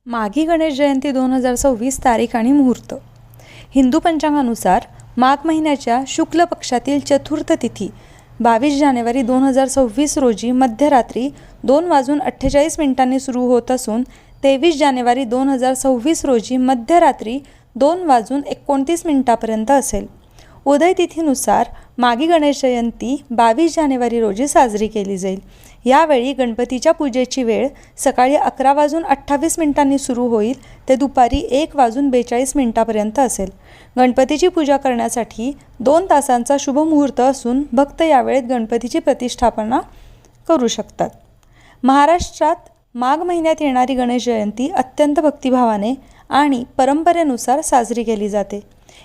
माघी गणेश जयंती 2026 तारीख आणि मुहूर्त. हिंदू पंचांगानुसार माघ महिन्याच्या शुक्ल पक्षातील चतुर्थ तिथी 22 जानेवारी 2026 रोजी मध्यरात्री 2:48 सुरू होत असून 23 जानेवारी 2026 रोजी मध्यरात्री 2:29 असेल. उदय तिथीनुसार माघी गणेश जयंती 22 जानेवारी रोजी साजरी केली जाईल. यावेळी गणपतीच्या पूजेची वेळ सकाळी 11:28 सुरू होईल ते दुपारी 1:42 असेल. गणपतीची पूजा करण्यासाठी 2 तासांचा शुभ मुहूर्त असून भक्त यावेळेत गणपतीची प्रतिष्ठापना करू शकतात. महाराष्ट्रात माघ महिन्यात येणारी गणेश जयंती अत्यंत भक्तिभावाने आणि परंपरेनुसार साजरी केली जाते.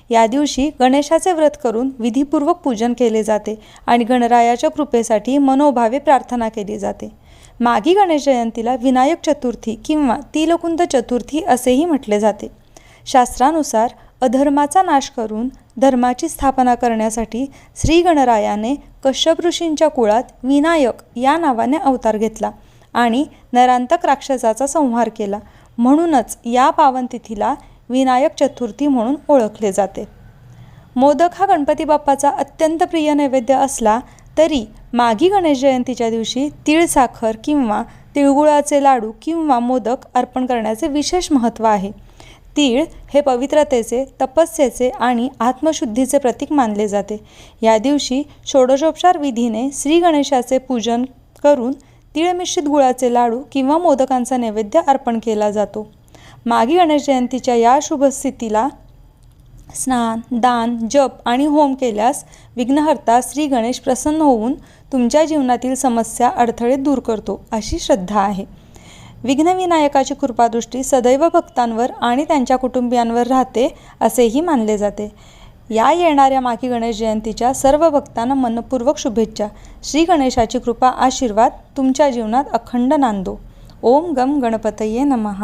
या दिवशी गणेशाचे व्रत करून विधीपूर्वक पूजन केले जाते आणि गणरायाच्या कृपेसाठी मनोभावे प्रार्थना केली जाते. माघी गणेश जयंतीला विनायक चतुर्थी किंवा तिलकुंद चतुर्थी असेही म्हटले जाते. शास्त्रानुसार अधर्माचा नाश करून धर्माची स्थापना करण्यासाठी श्री गणरायाने कश्यप ऋषींच्या कुळात विनायक या नावाने अवतार घेतला आणि नरांतक राक्षसाचा संहार केला. म्हणूनच या पावन तिथीला विनायक चतुर्थी म्हणून ओळखले जाते. मोदक हा गणपती बाप्पाचा अत्यंत प्रिय नैवेद्य असला तरी माघी गणेश जयंतीच्या दिवशी तीळ साखर किंवा तिळगुळाचे लाडू किंवा मोदक अर्पण करण्याचे विशेष महत्त्व आहे. तीळ हे पवित्रतेचे, तपस्येचे आणि आत्मशुद्धीचे प्रतीक मानले जाते. या दिवशी षोडशोपचार विधीने श्री गणेशाचे पूजन करून तीळ मिश्रित गुळाचे लाडू किंवा मोदकांचा नैवेद्य अर्पण केला जातो. माघी गणेश जयंतीच्या या शुभस्थितीला स्नान, दान, जप आणि होम केल्यास विघ्नहर्ता श्री गणेश प्रसन्न होऊन तुमच्या जीवनातील समस्या, अडथळे दूर करतो अशी श्रद्धा आहे. विघ्नविनायकाची कृपादृष्टी सदैव भक्तांवर आणि त्यांच्या कुटुंबियांवर राहते असेही मानले जाते. या येणाऱ्या माघी गणेश जयंतीच्या सर्व भक्तांना मनपूर्वक शुभेच्छा. श्री गणेशाची कृपा, आशीर्वाद तुमच्या जीवनात अखंड नांदो. ओम गम गणपतये नमः.